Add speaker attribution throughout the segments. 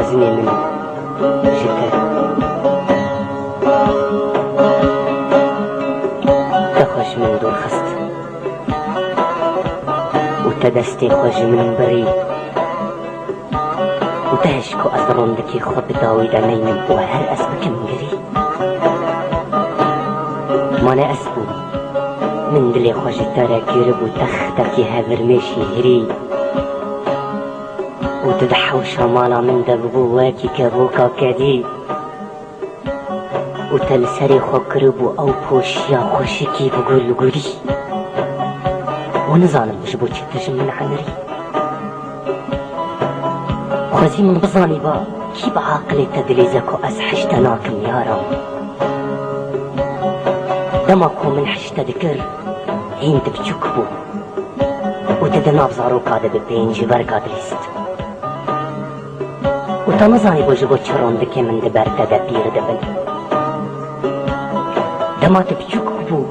Speaker 1: خزني من شتاء تخش من دور خست وتدستي خوش من بري وتهشكو أزرون دكي خب داويدا نيمن وهر أسبك منجري مانا أسبو من دلي خوش تارا كيرب وتختكي هذر ماشي هري وتدحو شمالا من دببواكي كبوكا كدي وتلسري خكربو أو بوشيا خوشكي بقول قولي ونظالم بشبوتش تجم من عنري خوزي من بظاني با كي بعاقلي تدليزكو أزحشتناكم يا رام دماكو من حشت ذكر هين تبجوكبو وتدنا بزارو كاد ببين جبر كاد ليست وتنظاني بوجبو تشرون دكي من دبر تدبير دبن دما تبجوكبو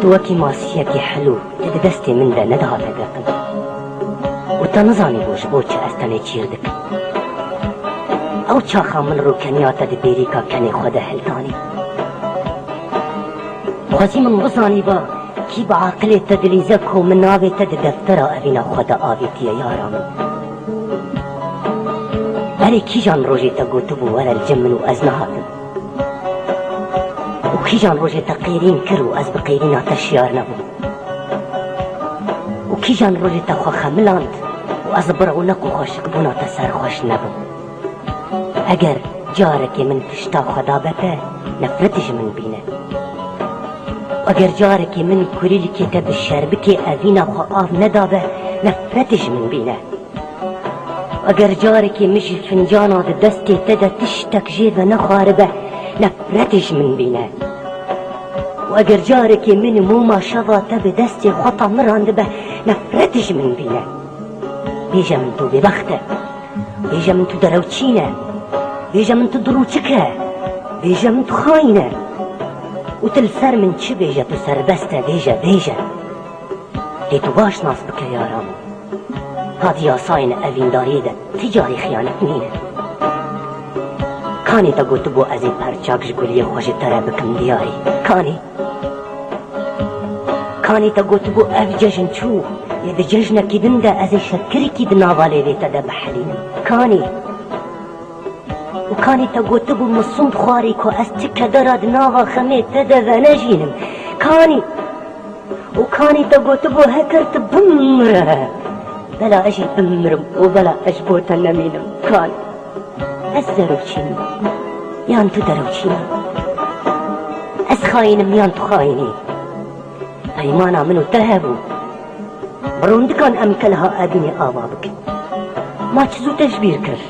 Speaker 1: توكي ماسيكي حلو تددستي من دا ندها تقاقن وتنظاني بوجبو تش أستني تشيردك أو تشاخا من روكانياتا دبيريكا كاني خودا هلتاني خوزي من بزاني با كي بعقلي تدليزكو من ناوي تدفترا أبينا خودا آويتي يا رامن ألي كي جان روجي تقوتبو ولا الجمن وأزنهاتن وكي جان روجي تقيرين كرو أز بقيرين تشيار نبو وكي جان روجي تخو خملاند وأز برعو نكو خوشك بنا تسر خوش نبو أجر جارك من تشتا خدا بتا نفرتش من بينا اگر جارك من كوريل كتاب الشربكي أذينا خاف ندابه نفرتش من بينا اگر جارك مش فنجانا دستي تدا تشتك جيبه نخاربه نفرتش من بينا واگر جارك من موما شظا تب دستي خطا مران به نفرتش من بينا بيجا من تو ببخته بيجا من تو دروتشينه بيجا من تو دروتشكه بيجا من تو خاينه وتلسر من چه بيجا تو سربسته بيجا ليتو باش ناس بك يا رام هاد يا صاين أفين داريدا تجاري خيانة نينه كاني تقول تبو أزي پرچاك جگولي خوش ترى بكم دياري كاني تقول تبو أف ججن چو يد ججنة كدن دا أزي شكري كدن آغالي ليتا دا بحلين وكاني تقول تبو مصند خواريكو أستك دراد ناغا خميت تدا ونجينم وكاني تقول تبو هكرت بمره بلا أجي بمرم وبلا أجبوت النمينم كاني أزدروشيني يان تدروشيني أسخاينم يان تخايني أيمانا منو تهبو بروند كان أمكلها أبني آبابك ما تشزو تجبير كر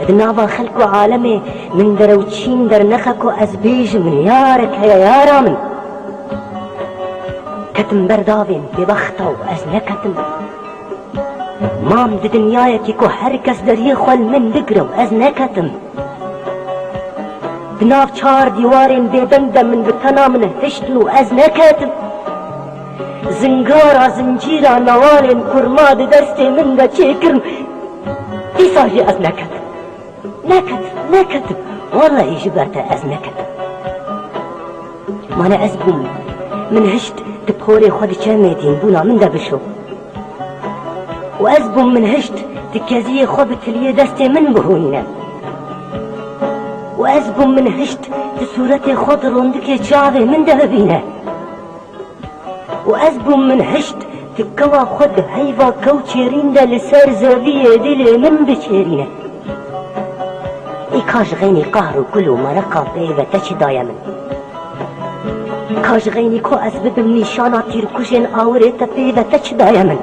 Speaker 1: دنابا خلقو عالمي من دروتشين در نخكو أزبيج من يارك هيا يا رامن كتم بردابين ببختو أزنكتم مام دي دنيايكي كو هركس در يخول من دقرو أزنكتم دناف چار ديوارين ببند من بتنا من هشتلو أزنكتم زنگارا زنجيرا نوالين كرماد دستي من دا چيكرن إيساجي أزنكتم نكت والله يجبرت أزنكت ما أنا أزبم من هشت تبخوري خود شاميدين بونا من دبشو وأزبم من هشت تكازي خود تليه دستي من بهوننا وأزبم من هشت تسورتي خود روندك شعبي من دبينا وأزبم من هشت تكوا خود هيفا كوتشيرين دا لسار زاوية دلي من بشيرينا كاش غيني قهر كله مرقة بيبة تشي دايما كاش غيني كو أسبب نيشانا تيركوشين آوريتا بيبة تشي دايما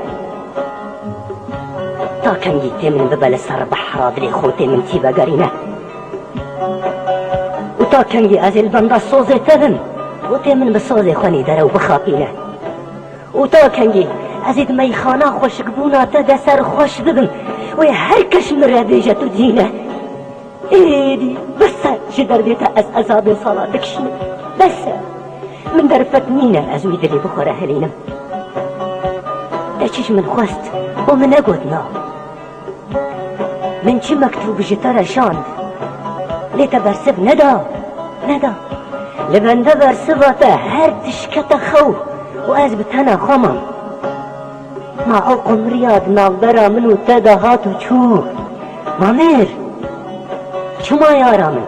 Speaker 1: تا كان جيتي من ببال سر بحرا دري خوتي من تيبا قرينة وتا كان جي أزي البندا صوزي تذن خوتي من بصوزي خاني درو بخابينة وتا كان جي أزيد ميخانا خوش قبونا تدا سر خوش ببن ويا هركش مرابيجة تدينة ايدي بس جدر ديتا أزاد صلاتك شنو بس من درفت مينا أزويد اللي بخور أهلينا داشيش من خوست ومن أقودنا من چی مکتوب جتا رشاند لیتا برسب ندا لبنده برسباتا هر تشکت خو و از بتنا خمم ما قمریاد نابرا منو تدا هاتو چو مامیر چما یارا من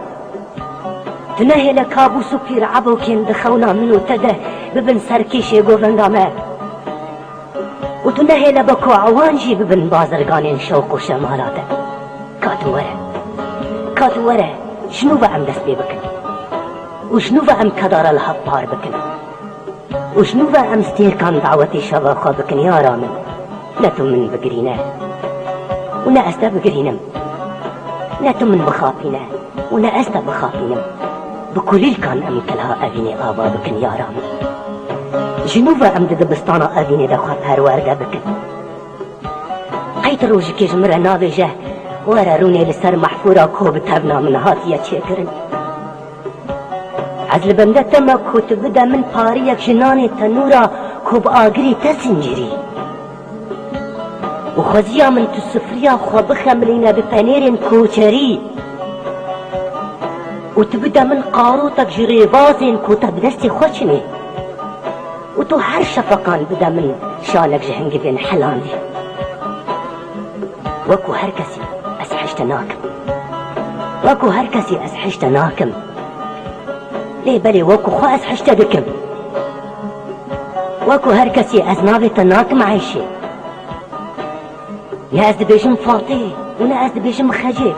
Speaker 1: تنهي لكابوس بير عبو كين دخونا منو تده ببن سركيشي قوفندامه وتنهي لبكو عوانجي ببن بازرقانين شوق وشمالاته كاتو ورا شنو بعم دست بكن وشنو بعم كدار الهبار بكن وشنو بعم ستير كان دعوتي شباخا بكن يا رامن نتو من بقرينا ونا استا بقرينم نتو من بخافينا ونا استا بخافينم بكل كان ام كلها ابيني ابا بكن يا رامن جنوبا ام دبستانا ابيني دخوا پرورده بكن قيت روجي كي جمرة نابجه ورا روني لسر محفورة كوب تبنا من هاتية چكرن عزل بنده تما كوت بدا من پاريك جناني تنورا كوب آگري تسنجري وخزيا من تسفريا خو بخملينا بپنيرين كوچري وتبدا من قاروتك جريبازين كوتا بدستي خوشني وتو هر شفقان بدا من شالك جهنگ بين حلاندي وكو هر كسي أسحشت ناكم ليه بلي وكو خو أسحشت بكم وكو هر كسي أزنابت ناكم عايشي يا أزد بيجم فاطي ونا أزد بيجم خجي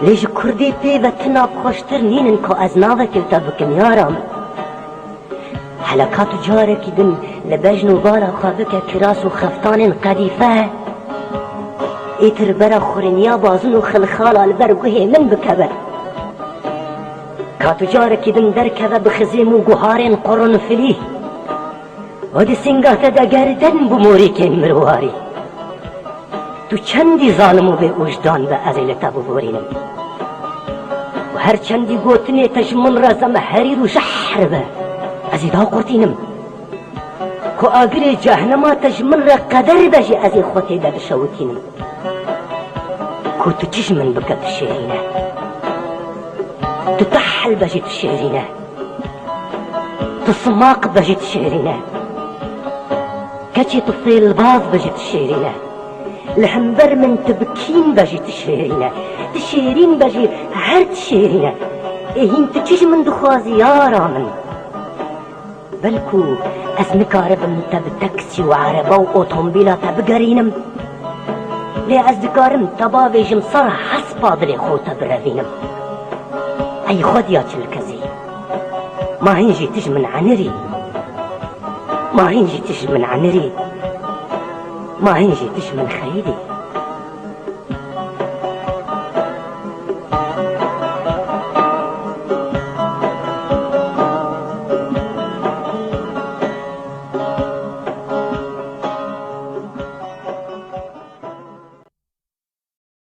Speaker 1: ليش كردي بيبا تناب خوشتر نينن كو أزنابك يتبكم يا رامن حلقات جارك دن لبجن وبارا خابك كراس وخفتان قديفة ايتر برا خورنيا بازن وخلخالا البرقوه من بكبر كاتو جارك دن دركبه بخزيم وقهارين قرن فليه ودي سنگاتا دا گردن بموريكين مرواري تو چندي ظالمو بي وجدان بأزيلتا ببورينم وهر چندي قوتني تجمن رزم حرير وشحر به ازي دا قرتينم كو آگري جهنما تجمن را قدر بجي ازي خوتي دا بشوتينم كو تجمن بك تشيرينه تتحل بجي تشيرينه تصماق بجي تشيرينه كتي تطيل الباض بجي تشيرينه الحنبر من تبكين بجي تشيرين بجي هر تشيرينه اهين تجمن دخوازي يا رامن بلكو أزنكارب انت بتاكسي وعربة وأوتومبيلة تبقرينم لي أزدكارم تبابي جمصر حسبا بلي خوتا برافينم أي خود يا تلكزي ما هنجي تجمن عنري ما هنجي تجمن خيدي